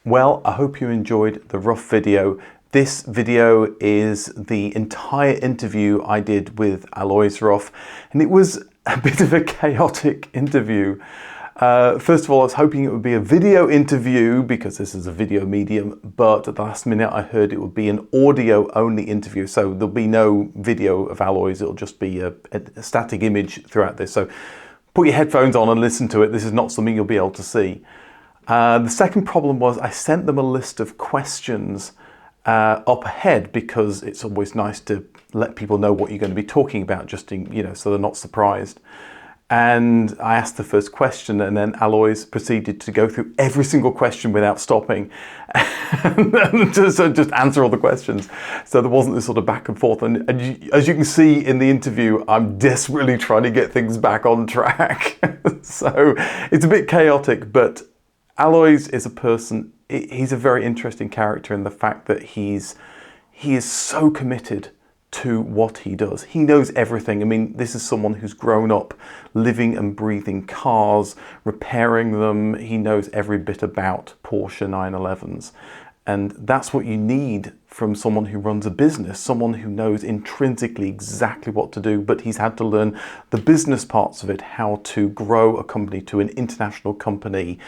Well, I hope you enjoyed the Ruf video. This video is the entire interview I did with Alois Ruf, and it was a bit of a chaotic interview. First of all, I was hoping it would be a video interview because this is a video medium, but at the last minute I heard it would be an audio only interview, so there'll be no video of Alois, it'll just be a static image throughout this. So put your headphones on and listen to it. This is not something you'll be able to see. The second problem was I sent them a list of questions up ahead because it's always nice to let people know what you're going to be talking about, just in, so they're not surprised. And I asked the first question, and then Alois proceeded to go through every single question without stopping and just answer all the questions. So there wasn't this sort of back and forth. And as you can see in the interview, I'm desperately trying to get things back on track. So it's a bit chaotic, but Alois is a person, he's a very interesting character in the fact that he is so committed to what he does. He knows everything. I mean, this is someone who's grown up living and breathing cars, repairing them. He knows every bit about Porsche 911s. And that's what you need from someone who runs a business, someone who knows intrinsically exactly what to do, but he's had to learn the business parts of it, how to grow a company to an international company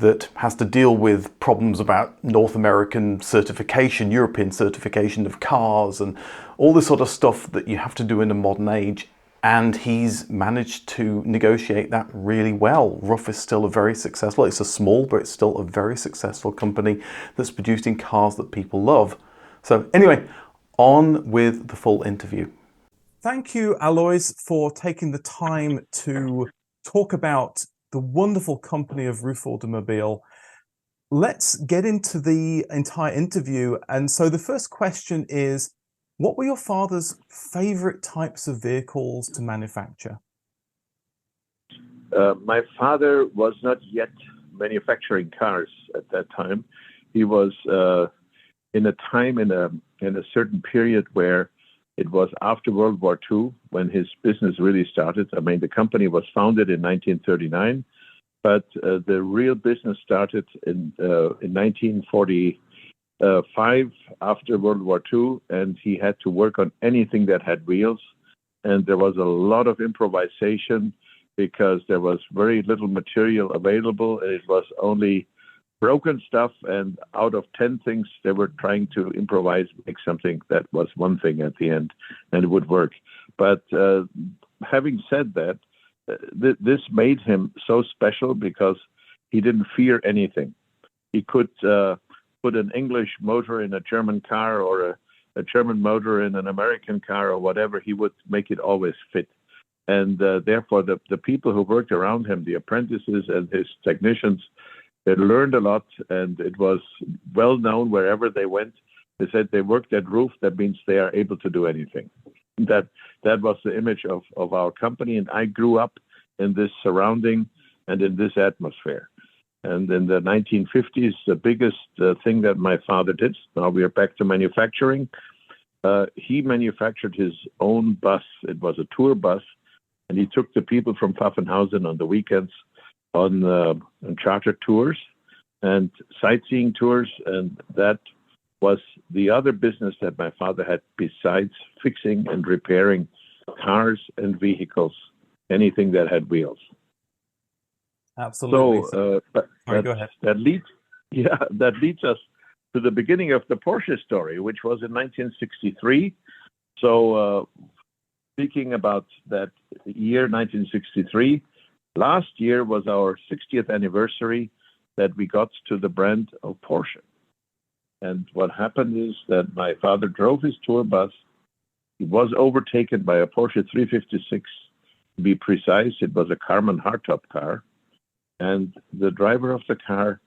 that has to deal with problems about North American certification, European certification of cars, and all this sort of stuff that you have to do in a modern age. And he's managed to negotiate that really well. Ruf is still a very successful, it's a small, but it's still a very successful company that's producing cars that people love. So anyway, on with the full interview. Thank you, Alois, for taking the time to talk about the wonderful company of Ruf Automobile. Let's get into the entire interview. And so the first question is, what were your father's favorite types of vehicles to manufacture? My father was not yet manufacturing cars at that time. He was in a time, in a certain period where it was after World War II when his business really started. I mean, the company was founded in 1939, but the real business started in 1945 after World War II, and he had to work on anything that had wheels. And there was a lot of improvisation because there was very little material available, and it was only broken stuff, and out of 10 things they were trying to improvise, make something that was one thing at the end, and it would work. But having said that, this made him so special because he didn't fear anything. He could put an English motor in a German car, or a German motor in an American car, or whatever. He would make it always fit. And therefore the people who worked around him, the apprentices and his technicians, they learned a lot, and it was well known wherever they went. They said they worked at Ruf, that means they are able to do anything. That was the image of our company, and I grew up in this surrounding and in this atmosphere. And in the 1950s, the biggest thing that my father did, now we are back to manufacturing, he manufactured his own bus. It was a tour bus, and he took the people from Pfaffenhausen on the weekends on charter tours and sightseeing tours, and that was the other business that my father had besides fixing and repairing cars and vehicles, anything that had wheels. Absolutely. So go ahead. that leads us to the beginning of the Porsche story, which was in 1963. So speaking about that year, 1963, last year was our 60th anniversary that we got to the brand of Porsche. And what happened is that my father drove his tour bus. He was overtaken by a Porsche 356. To be precise, it was a Karmann hardtop car. And the driver of the car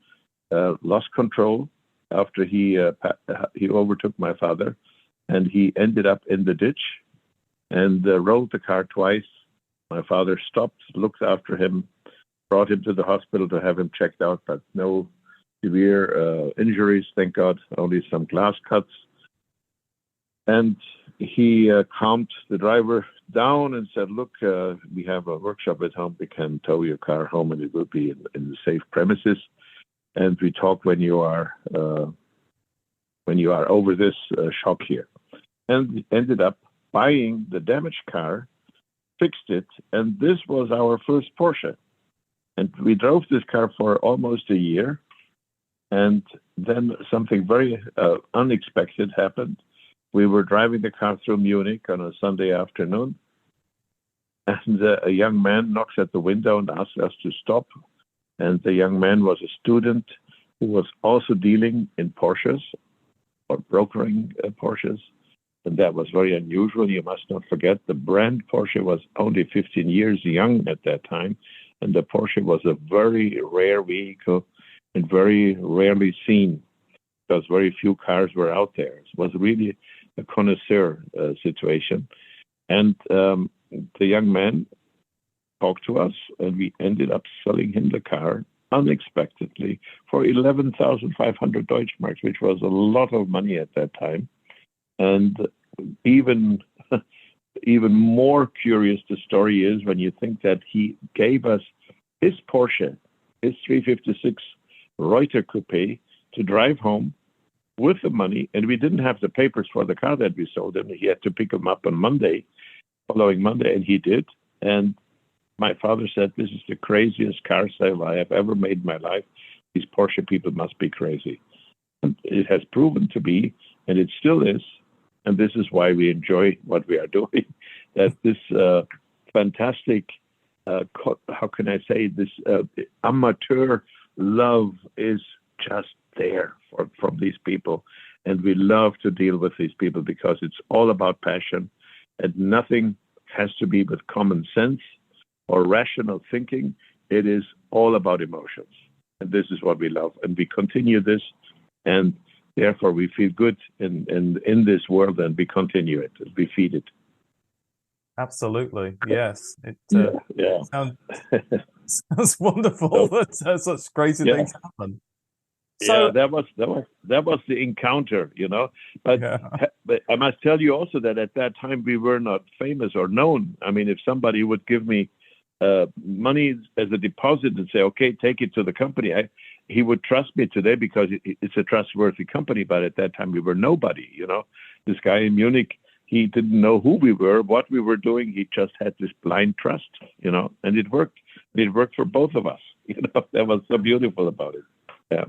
lost control after he overtook my father. And he ended up in the ditch and rolled the car twice. My father stopped, looked after him, brought him to the hospital to have him checked out, but no severe injuries, thank God, only some glass cuts. And he calmed the driver down and said, look, we have a workshop at home. We can tow your car home and it will be in the safe premises. and we talk when you are over this shock here. And we ended up buying the damaged car, fixed it, and this was our first Porsche. And we drove this car for almost a year, and then something very unexpected happened. We were driving the car through Munich on a Sunday afternoon, and a young man knocks at the window and asks us to stop. And the young man was a student who was also dealing in Porsches or brokering Porsches. And that was very unusual. You must not forget the brand Porsche was only 15 years young at that time. And the Porsche was a very rare vehicle and very rarely seen because very few cars were out there. It was really a connoisseur situation. And the young man talked to us, and we ended up selling him the car unexpectedly for 11,500 Deutschmarks, which was a lot of money at that time. And even more curious the story is when you think that he gave us his Porsche, his 356 Reuter Coupe, to drive home with the money, and we didn't have the papers for the car that we sold him. He had to pick them up on following Monday, and he did. And my father said, "This is the craziest car sale I have ever made in my life. These Porsche people must be crazy." And it has proven to be, and it still is. And this is why we enjoy what we are doing. That this fantastic, how can I say, this amateur love is just there from these people. And we love to deal with these people because it's all about passion, and nothing has to be with common sense or rational thinking. It is all about emotions. And this is what we love. And we continue this, and therefore we feel good in this world, and we continue it. We feed it. Absolutely. Yes. It yeah. sounds wonderful that such crazy things happen. So that was the encounter, But I must tell you also that at that time we were not famous or known. I mean, if somebody would give me money as a deposit and say, "Okay, take it to the company," he would trust me today because it's a trustworthy company. But at that time we were nobody. This guy in Munich, he didn't know who we were, what we were doing. He just had this blind trust, and it worked. It worked for both of us. That was so beautiful about it. Yeah.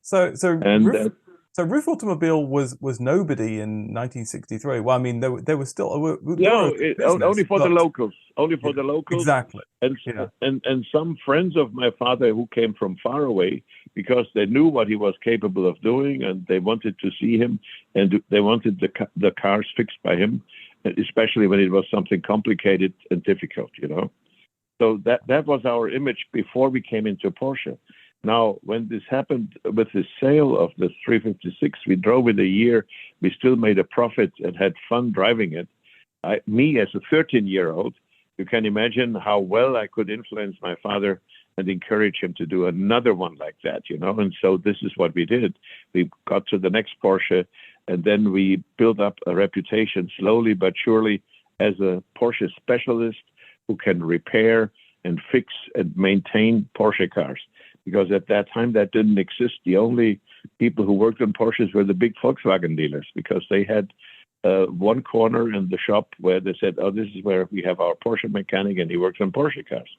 So Ruf Automobile was nobody in 1963. Well, I mean, there was still only for the locals. Only for the locals. Exactly. And some friends of my father who came from far away because they knew what he was capable of doing, and they wanted to see him, and they wanted the cars fixed by him, especially when it was something complicated and difficult. So that was our image before we came into Porsche. Now, when this happened with the sale of the 356, we drove it a year. We still made a profit and had fun driving it. Me, as a 13-year-old, you can imagine how well I could influence my father and encourage him to do another one like that, And so this is what we did. We got to the next Porsche, and then we built up a reputation slowly but surely as a Porsche specialist who can repair and fix and maintain Porsche cars. Because at that time, that didn't exist. The only people who worked on Porsches were the big Volkswagen dealers, because they had one corner in the shop where they said, "Oh, this is where we have our Porsche mechanic, and he works on Porsche cars."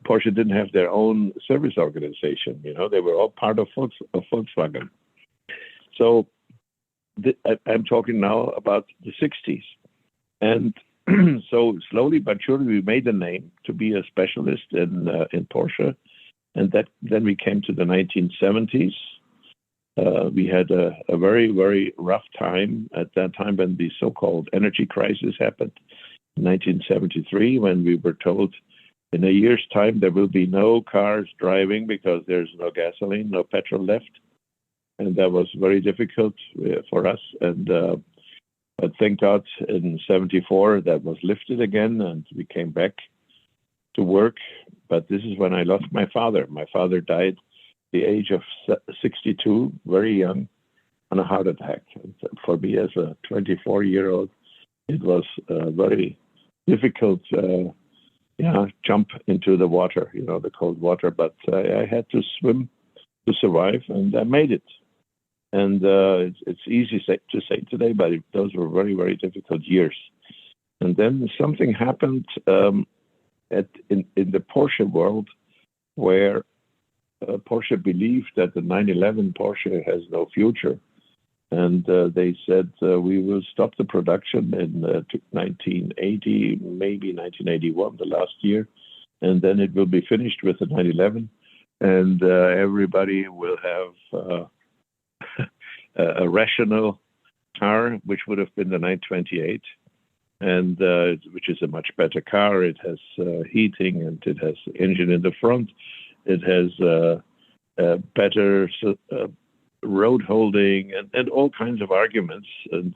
Porsche didn't have their own service organization. They were all part of Volkswagen. So I'm talking now about the 60s. And so slowly but surely, we made a name to be a specialist in Porsche. And then we came to the 1970s. We had a very, very rough time at that time when the so-called energy crisis happened in 1973, when we were told in a year's time there will be no cars driving because there's no gasoline, no petrol left. And that was very difficult for us. And but thank God in 74 that was lifted again, and we came back to work. But this is when I lost my father. My father died at the age of 62, very young, on a heart attack. And for me, as a 24-year-old, it was a very difficult jump into the water, the cold water. But I had to swim to survive, and I made it. And it's easy to say today, but those were very, very difficult years. And then something happened in the Porsche world where Porsche believed that the 911 Porsche has no future. And they said, we will stop the production in 1980, maybe 1981, the last year. And then it will be finished with the 911. And everybody will have a rational car, which would have been the 928, and which is a much better car. It has heating, and it has engine in the front. It has better road holding, and all kinds of arguments. And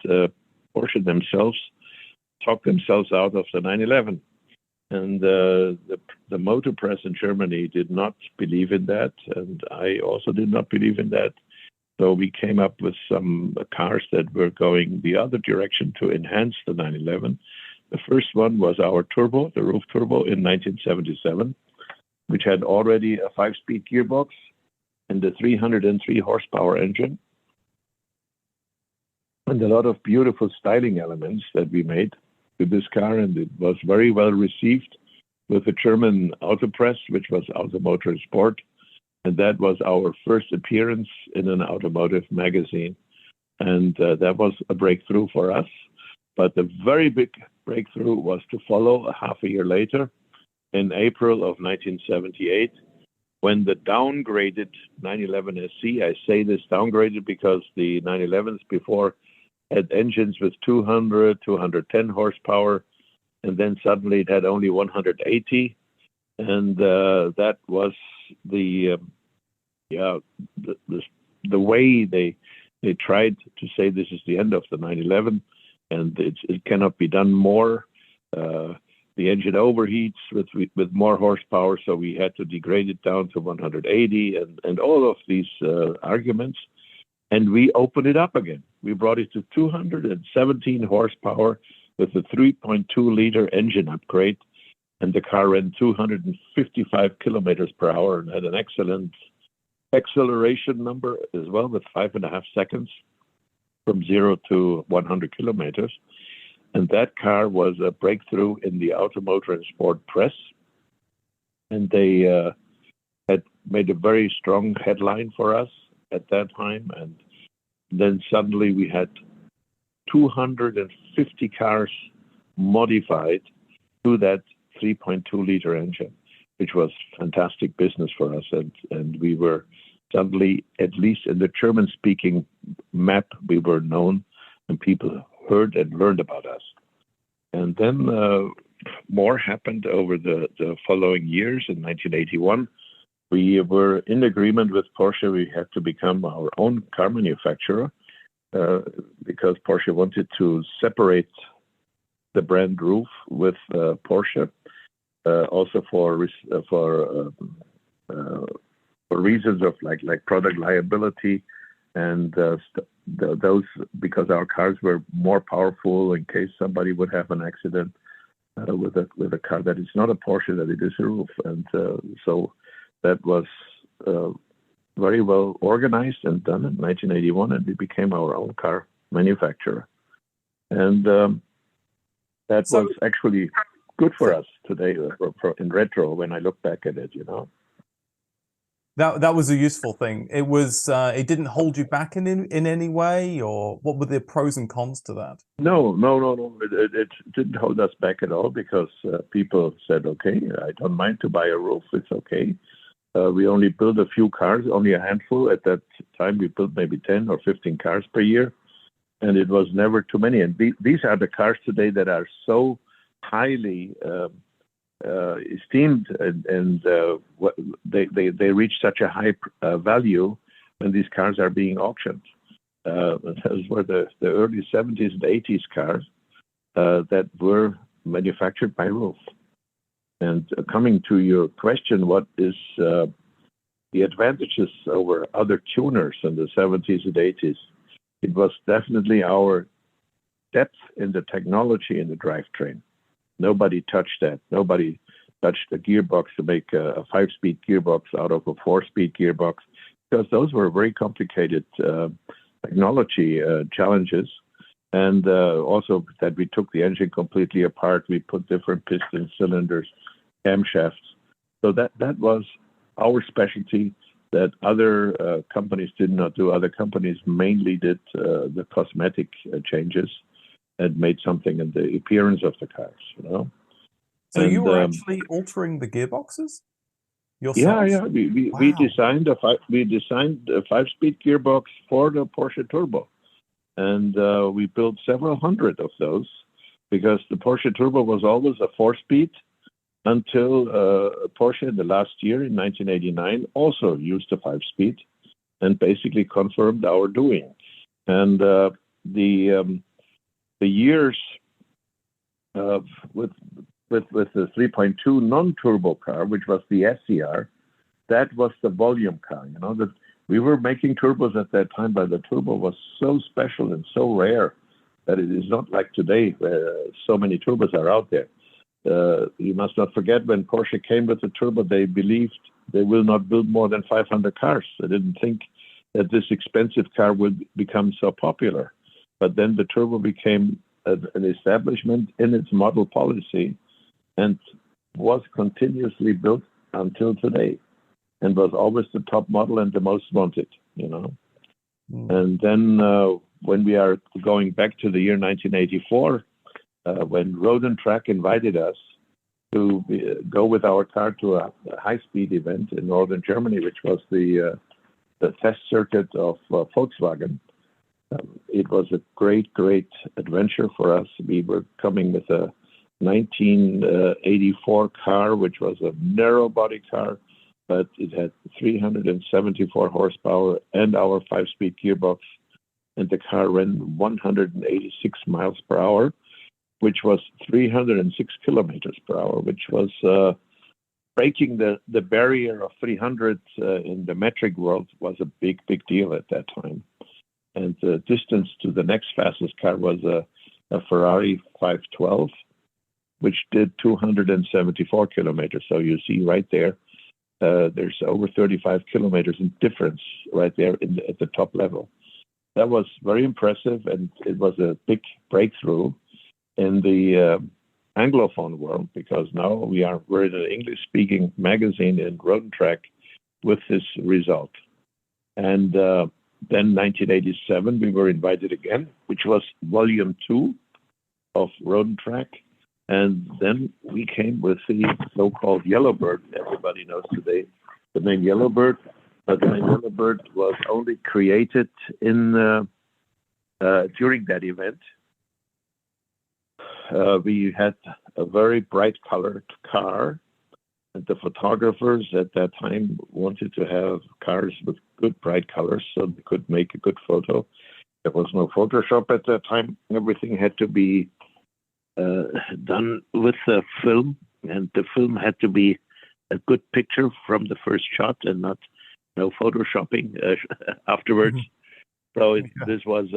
Porsche themselves talked themselves out of the 911. And the motor press in Germany did not believe in that, and I also did not believe in that. So we came up with some cars that were going the other direction to enhance the 911. The first one was our turbo, the Ruf Turbo, in 1977, which had already a 5-speed gearbox and a 303 horsepower engine, and a lot of beautiful styling elements that we made with this car, and it was very well received with the German auto press, which was Automotor Sport. And that was our first appearance in an automotive magazine. And that was a breakthrough for us. But the very big breakthrough was to follow a half a year later, in April of 1978, when the downgraded 911 SC, I say this downgraded because the 911s before had engines with 200, 210 horsepower, and then suddenly it had only 180. And that was the way they tried to say this is the end of the 911, and it cannot be done more. The engine overheats with more horsepower, so we had to degrade it down to 180, and all of these arguments. And we opened it up again. We brought it to 217 horsepower with a 3.2 liter engine upgrade, and the car ran 255 kilometers per hour and had an excellent acceleration number as well, with 5.5 seconds from 0 to 100 kilometers. And that car was a breakthrough in the Automotor and Sport press. And they had made a very strong headline for us at that time. And then suddenly we had 250 cars modified to that 3.2 liter engine, which was fantastic business for us. And we were suddenly, at least in the German-speaking map, we were known, and people heard and learned about us. And then more happened over the following years. In 1981, we were in agreement with Porsche. We had to become our own car manufacturer because Porsche wanted to separate the brand Ruf with Porsche, also for reasons of like product liability, and those, because our cars were more powerful in case somebody would have an accident with a car that is not a Porsche, that it is a Ruf. And so that was very well organized and done in 1981, and we became our own car manufacturer. And that was actually good for us today, in retro, when I look back at it, you know. That was a useful thing. It was it didn't hold you back in any way, or what were the pros and cons to that? No. It didn't hold us back at all, because people said, okay, I don't mind to buy a Ruf. It's okay. We only built a few cars, only a handful. At that time, we built maybe 10 or 15 cars per year, and it was never too many. And these are the cars today that are so highly esteemed, and they reach such a high value when these cars are being auctioned. Those were the early 70s and 80s cars that were manufactured by Ruf. And coming to your question, what is the advantages over other tuners in the 70s and 80s? It was definitely our depth in the technology in the drivetrain. Nobody touched that. Nobody touched the gearbox to make a 5-speed gearbox out of a 4-speed gearbox. because those were very complicated technology challenges. And also that we took the engine completely apart. We put different pistons, cylinders, camshafts. So that was our specialty that other companies did not do. Other companies mainly did the cosmetic changes and made something in the appearance of the cars, you know. So you were actually altering the gearboxes yourself? Yeah. We designed a 5-speed gearbox for the Porsche Turbo, and we built several hundred of those because the Porsche Turbo was always a 4-speed until Porsche in the last year in 1989 also used a 5-speed and basically confirmed our doing. And the years with the 3.2 non-turbo car, which was the SCR, that was the volume car. You know, that we were making turbos at that time, but the turbo was so special and so rare that it is not like today where so many turbos are out there. You must not forget when Porsche came with the turbo, they believed they will not build more than 500 cars. They didn't think that this expensive car would become so popular. But then the turbo became an establishment in its model policy and was continuously built until today and was always the top model and the most wanted, you know. And then when we are going back to the year 1984, when Road and Track invited us to go with our car to a high-speed event in northern Germany, which was the test circuit of Volkswagen, it was a great adventure for us. We were coming with a 1984 car, which was a narrow body car, but it had 374 horsepower and our 5-speed gearbox, and the car ran 186 miles per hour, which was 306 kilometers per hour, which was breaking the barrier of 300 in the metric world was a big deal at that time. And the distance to the next fastest car was a Ferrari 512, which did 274 kilometers. So you see right there, there's over 35 kilometers in difference right there at the top level. That was very impressive, and it was a big breakthrough in the Anglophone world, because now we're in an English-speaking magazine in Road and Track with this result. And then 1987, we were invited again, which was volume 2 of Road and Track. And then we came with the so-called Yellowbird. Everybody knows today the name Yellowbird, but the name Yellowbird was only created in during that event. We had a very bright colored car, and the photographers at that time wanted to have cars with good bright colors so they could make a good photo. There was no Photoshop at that time. Everything had to be done with the film, and the film had to be a good picture from the first shot and no photoshopping afterwards. So this was,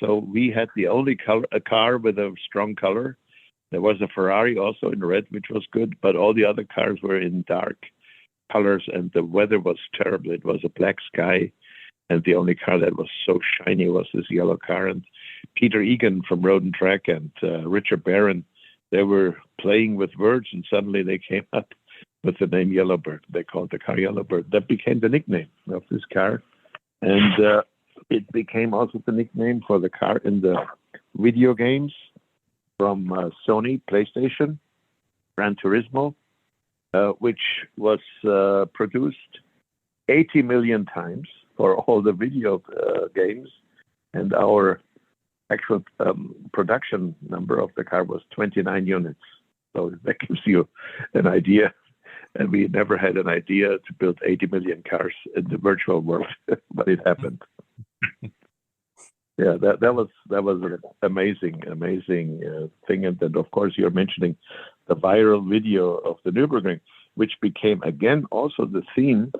so we had the only car with a strong color. There was a Ferrari also in red, which was good, but all the other cars were in dark colors, and the weather was terrible. It was a black sky, and the only car that was so shiny was this yellow car. And Peter Egan from Road and Track and Richard Barron, they were playing with words, and suddenly they came up with the name Yellowbird. They called the car Yellowbird. That became the nickname of this car. And it became also the nickname for the car in the video games from Sony PlayStation, Gran Turismo, which was produced 80 million times for all the video games. And our actual production number of the car was 29 units. So that gives you an idea. And we never had an idea to build 80 million cars in the virtual world, but it happened. Yeah, that was an amazing thing. And then, of course, you're mentioning the viral video of the Nürburgring, which became, again, also the theme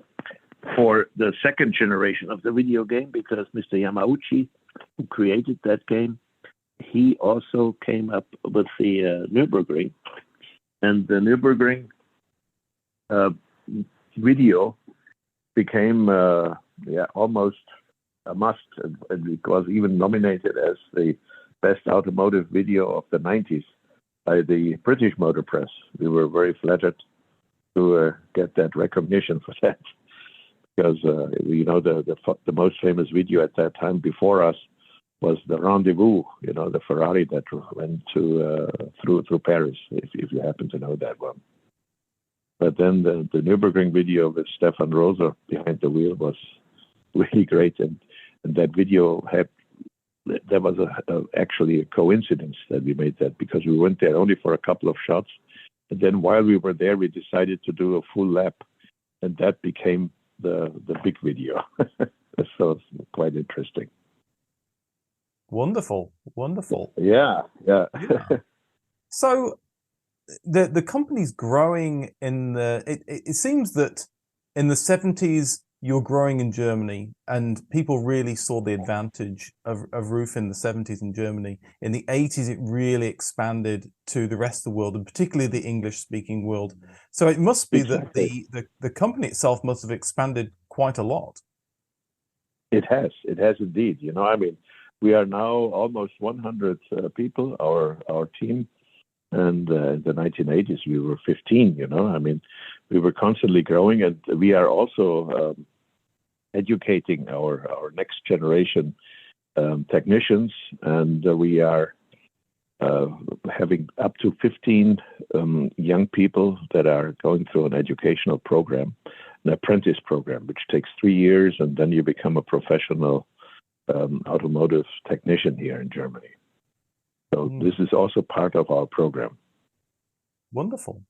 for the second generation of the video game, because Mr. Yamauchi, who created that game, he also came up with the Nürburgring. And the Nürburgring video became almost a must, and it was even nominated as the best automotive video of the 90s by the British Motor Press. We were very flattered to get that recognition for that, because the most famous video at that time before us was the Rendezvous, the Ferrari that went to through Paris, if you happen to know that one. But then the Nürburgring video with Stefan Roser behind the wheel was really great, and that video there was actually a coincidence that we made that, because we went there only for a couple of shots, and then while we were there, we decided to do a full lap, and that became the big video. So it's quite interesting. Wonderful. Yeah. So the company's growing it seems that in the 70s you're growing in Germany, and people really saw the advantage of Ruf in the 70s in Germany. In the 80s it really expanded to the rest of the world, and particularly the English speaking world. So it must be Exactly. that the company itself must have expanded quite a lot. It has indeed. We are now almost 100 people, our team. And in the 1980s, we were 15, we were constantly growing, and we are also educating our next generation technicians, and we are having up to 15 young people that are going through an educational program, an apprentice program, which takes 3 years, and then you become a professional automotive technician here in Germany. So this is also part of our program. Wonderful.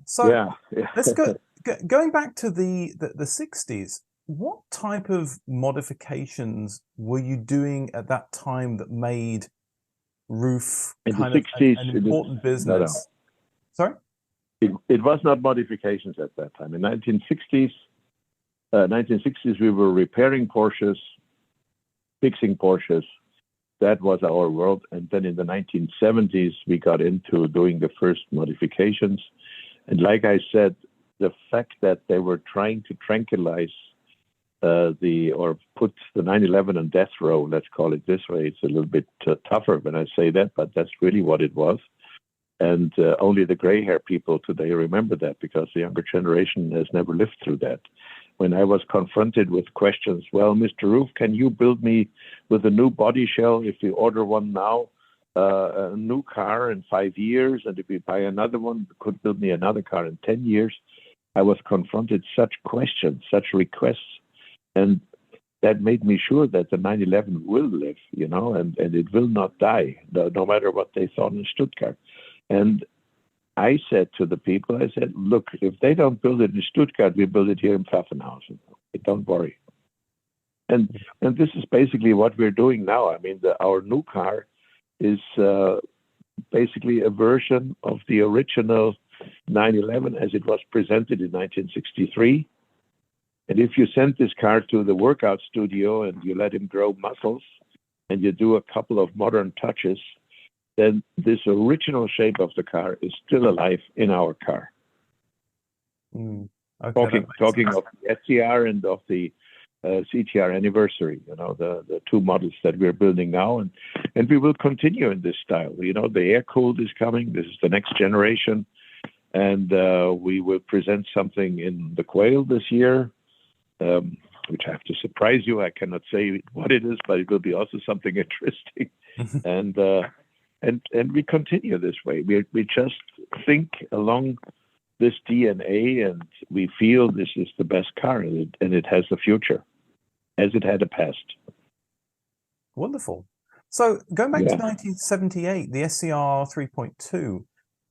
So let's going back to the 60s. What type of modifications were you doing at that time that made Ruf kind of an important business? No. Sorry? It was not modifications at that time. In 1960s, we were repairing Porsches, fixing Porsches. That was our world. And then in the 1970s, we got into doing the first modifications. And like I said, the fact that they were trying to tranquilize or put the 911 on death row, let's call it this way. It's a little bit tougher when I say that, but that's really what it was. And only the gray hair people today remember that, because the younger generation has never lived through that. When I was confronted with questions, well, Mr. Ruf, can you build me with a new body shell if we order one now, a new car in 5 years, and if we buy another one, could build me another car in 10 years? I was confronted such questions, such requests, and that made me sure that the 911 will live, and it will not die, no matter what they thought in Stuttgart. And I said to the people, look, if they don't build it in Stuttgart, we build it here in Pfaffenhausen. Don't worry. And this is basically what we're doing now. Our new car is basically a version of the original 911 as it was presented in 1963. And if you send this car to the workout studio and you let him grow muscles and you do a couple of modern touches, then this original shape of the car is still alive in our car. Okay, talking of the SCR and of the CTR anniversary, the two models that we're building now, and we will continue in this style. The air-cooled is coming. This is the next generation, and we will present something in the Quail this year, which I have to surprise you. I cannot say what it is, but it will be also something interesting. And we continue this way. We just think along this DNA, and we feel this is the best car, and it has a future, as it had a past. Wonderful. So going back to 1978, the SCR 3.2,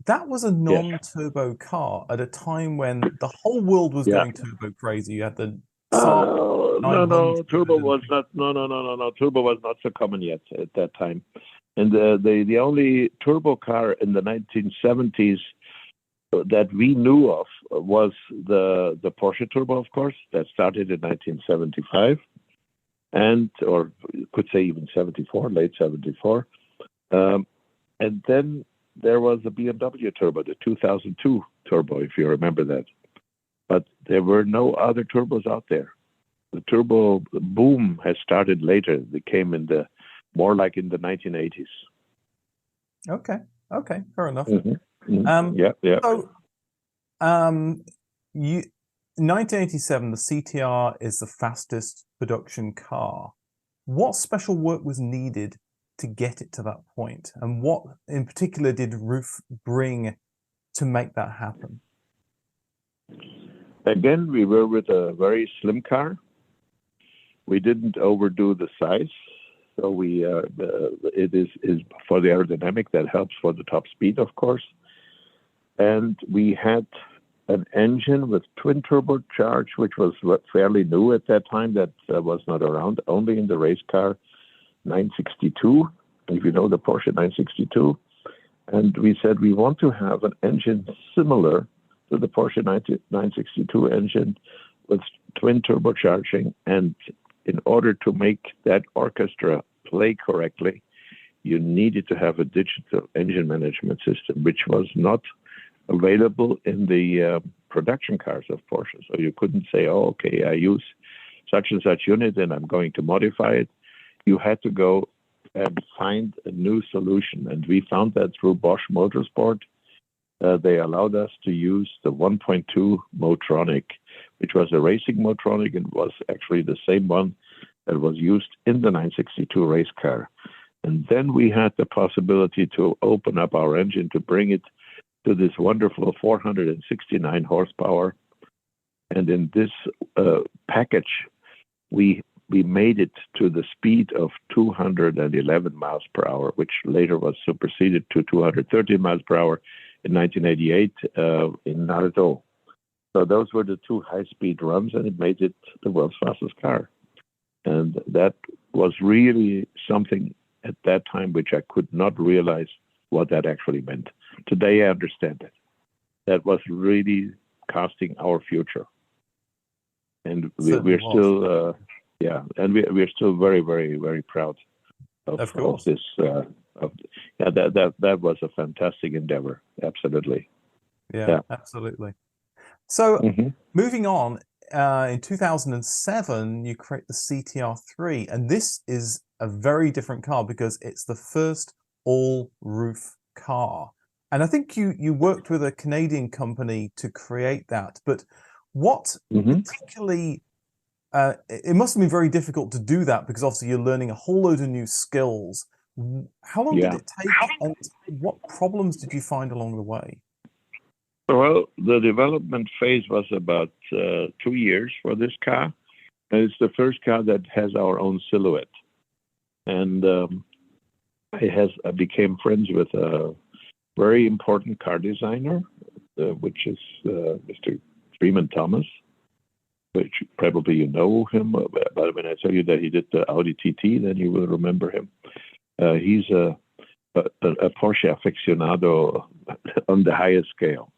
that was a non-turbo car at a time when the whole world was going turbo crazy. You had the no, turbo was not. No, turbo was not so common yet at that time. And the only turbo car in the 1970s that we knew of was the Porsche Turbo, of course, that started in 1975, or you could say even 74, late 74. And then there was the BMW Turbo, the 2002 Turbo, if you remember that. but there were no other turbos out there. The turbo boom has started later. They came in the more like in the 1980s. Okay. Okay. Fair enough. Yeah. So, you 1987, the CTR is the fastest production car. What special work was needed to get it to that point, and what in particular did Ruf bring to make that happen? Again, we were with a very slim car. We didn't overdo the size, so it is for the aerodynamic that helps for the top speed, of course. And we had an engine with twin turbocharge, which was fairly new at that time. That was not around, only in the race car 962. If you know the Porsche 962, and we said we want to have an engine similar to the Porsche 962 engine with twin turbocharging. And in order to make that orchestra play correctly, you needed to have a digital engine management system, which was not available in the production cars of Porsche. So you couldn't say, oh, okay, I use such and such unit and I'm going to modify it. You had to go and find a new solution. And we found that through Bosch Motorsport. They allowed us to use the 1.2 Motronic, which was a racing Motronic and was actually the same one that was used in the 962 race car. And then we had the possibility to open up our engine to bring it to this wonderful 469 horsepower. And in this package, we made it to the speed of 211 miles per hour, which later was superseded to 230 miles per hour in 1988 in Naruto. So those were the two high-speed runs, and it made it the world's fastest car. And that was really something at that time which I could not realize what that actually meant. Today I understand it. That was really casting our future. And we're still, and we're still very, very, very proud of this. That was a fantastic endeavor. Absolutely. Yeah. Absolutely. So moving on, in 2007, you create the CTR3, and this is a very different car because it's the first all Ruf car. And I think you worked with a Canadian company to create that. But what particularly, it must have been very difficult to do that because obviously you're learning a whole load of new skills. How long did it take, and what problems did you find along the way? Well, the development phase was about 2 years for this car. And it's the first car that has our own silhouette. And I became friends with a very important car designer, which is Mr. Freeman Thomas, which probably you know him. But when I tell you that he did the Audi TT, then you will remember him. He's a Porsche aficionado on the highest scale.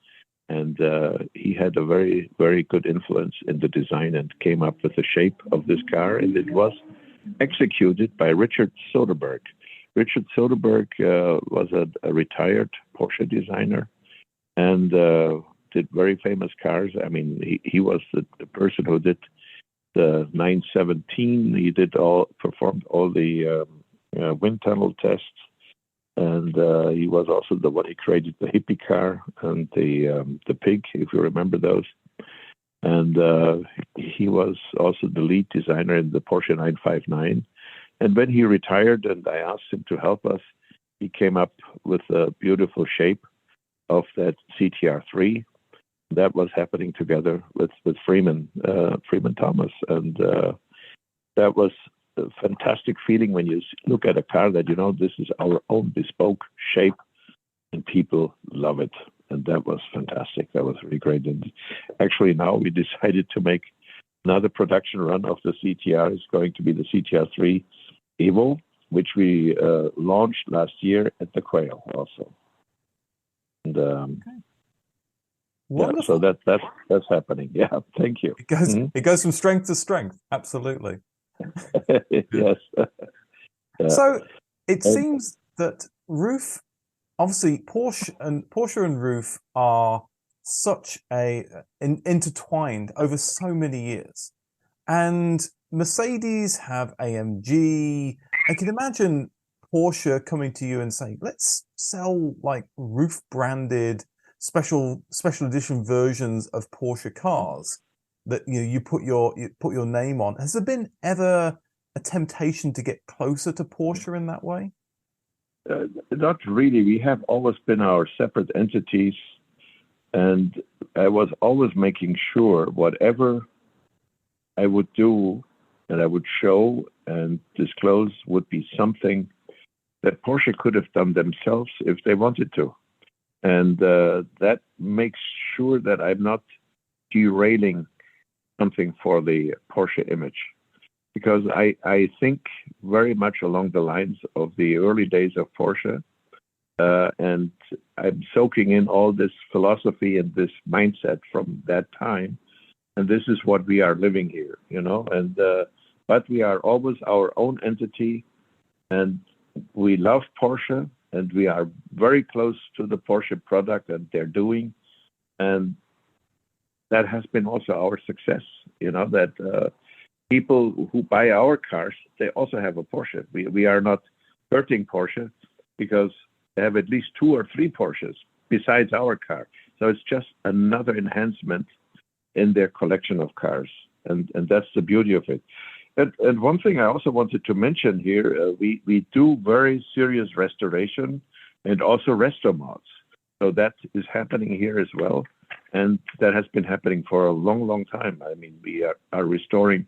And he had a very, very good influence in the design and came up with the shape of this car. And it was executed by Richard Soderberg. Richard Soderberg was a retired Porsche designer and did very famous cars. I mean, he was the person who did the 917. He performed all the wind tunnel tests. And he was also the one who created the hippie car and the pig, if you remember those. And he was also the lead designer in the Porsche 959. And when he retired and I asked him to help us, he came up with a beautiful shape of that CTR3. That was happening together with Freeman Thomas. And that was a fantastic feeling when you look at a car that, this is our own bespoke shape and people love it. And that was fantastic. That was really great. And actually now we decided to make another production run of the CTR. It's going to be the CTR3 Evo, which we launched last year at the Quail also. And so that's happening. Yeah, thank you. It goes from strength to strength. Absolutely. Yes. So it seems that Ruf, obviously Porsche and Ruf are such a intertwined over so many years. And Mercedes have AMG. I can imagine Porsche coming to you and saying, "Let's sell like Ruf branded special edition versions of Porsche cars that you put your name on." Has there been ever a temptation to get closer to Porsche in that way? Not really. We have always been our separate entities, and I was always making sure whatever I would do and I would show and disclose would be something that Porsche could have done themselves if they wanted to. And that makes sure that I'm not derailing something for the Porsche image. Because I think very much along the lines of the early days of Porsche. And I'm soaking in all this philosophy and this mindset from that time. And this is what we are living here, and but we are always our own entity, and we love Porsche, and we are very close to the Porsche product that they're doing, and that has been also our success, that people who buy our cars, they also have a Porsche. We are not hurting Porsche because they have at least 2 or 3 Porsches besides our car. So it's just another enhancement in their collection of cars, and that's the beauty of it. And one thing I also wanted to mention here, we do very serious restoration and also resto mods. So that is happening here as well, and that has been happening for a long, long time. I mean, we are restoring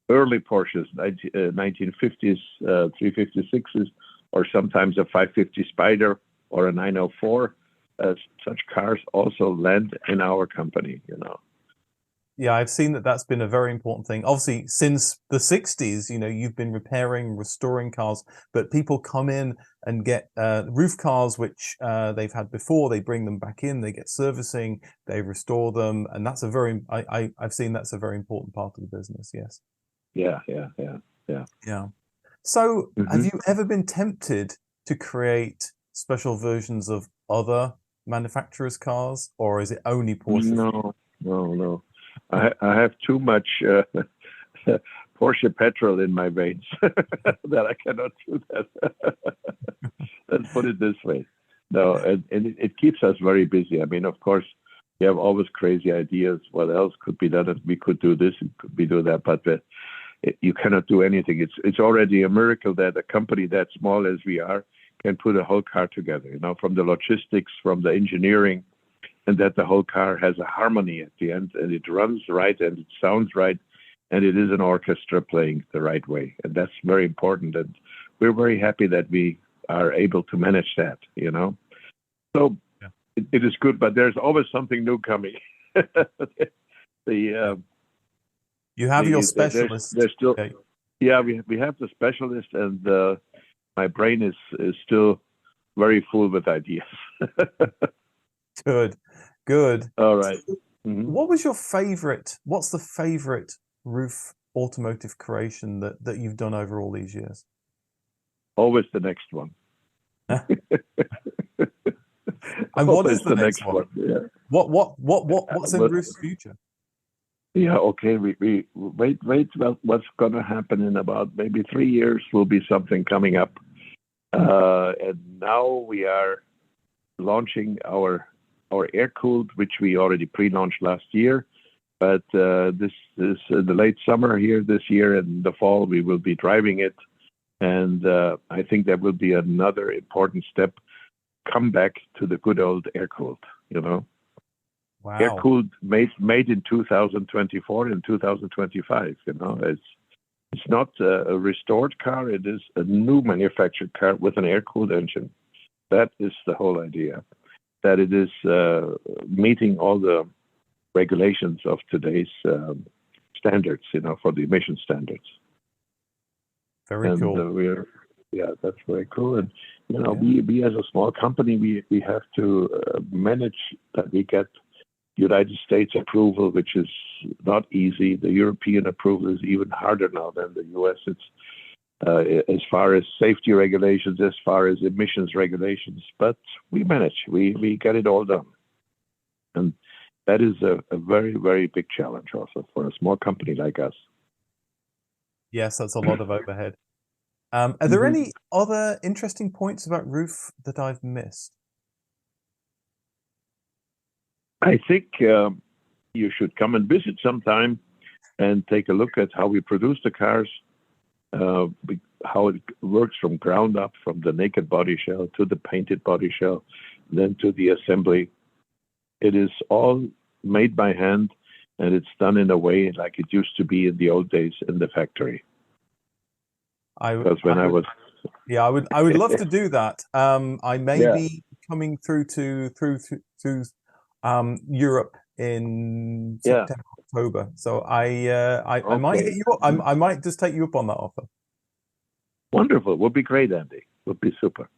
early Porsches, 1950s, 356s, or sometimes a 550 Spider or a 904. Such cars also land in our company, Yeah, I've seen that that's been a very important thing. Obviously, since the 60s, you've been repairing, restoring cars, but people come in and get Ruf cars, which they've had before. They bring them back in, they get servicing, they restore them. And that's I've seen that's a very important part of the business. Yes. Yeah. Yeah. So have you ever been tempted to create special versions of other manufacturers' cars, or is it only Porsche? No. I have too much Porsche petrol in my veins that I cannot do that. Let's put it this way. No, and it keeps us very busy. I mean, of course, we have always crazy ideas. What else could be done? We could do this, and could we do that? But you cannot do anything. It's already a miracle that a company that small as we are can put a whole car together, from the logistics, from the engineering, and that the whole car has a harmony at the end, and it runs right, and it sounds right, and it is an orchestra playing the right way. And that's very important. And we're very happy that we are able to manage that, So yeah. It is good, but there's always something new coming. You have your specialist. There's still, okay. Yeah, we have the specialist, and my brain is still very full with ideas. Good. All right. What's the favorite Ruf automotive creation that you've done over all these years? Always the next one. And what is the next one? Yeah. What's in Ruf's future? Yeah, okay. We wait. Well, what's going to happen in about maybe 3 years will be something coming up. And now we are launching our air-cooled, which we already pre-launched last year. But this is the late summer here this year, and in the fall we will be driving it. And I think that will be another important step. Come back to the good old air-cooled, Wow. Air-cooled made in 2024 and 2025. It's not a restored car. It is a new manufactured car with an air-cooled engine. That is the whole idea. That it is meeting all the regulations of today's standards, for the emission standards. Very cool. That's very cool. And we as a small company, we have to manage that we get United States approval, which is not easy. The European approval is even harder now than the US. It's as far as safety regulations, as far as emissions regulations, but we manage. We get it all done. And that is a very, very big challenge also for a small company like us. Yes, that's a lot of overhead. Are there any other interesting points about Ruf that I've missed? I think you should come and visit sometime and take a look at how we produce the cars, how it works from ground up, from the naked body shell to the painted body shell, then to the assembly. It is all made by hand, and it's done in a way like it used to be in the old days in the factory. I would love to do that. I may be coming through to Europe in September, October. So I might hit you up. I might just take you up on that offer. Wonderful. Would be great, Andy. Would be super.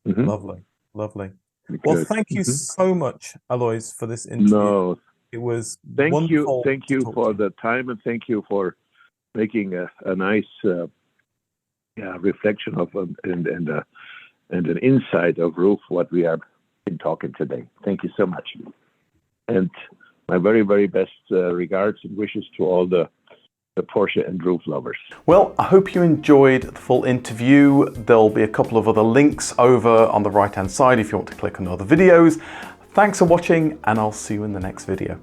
Lovely. Well, thank you so much, Alois, for this interview. No, it was wonderful. Thank you for the time, and thank you for making a nice reflection of and an insight of Ruf, what we have been talking today. Thank you so much. And my very, very best regards and wishes to all the Porsche and Ruf lovers. Well, I hope you enjoyed the full interview. There'll be a couple of other links over on the right-hand side if you want to click on other videos. Thanks for watching, and I'll see you in the next video.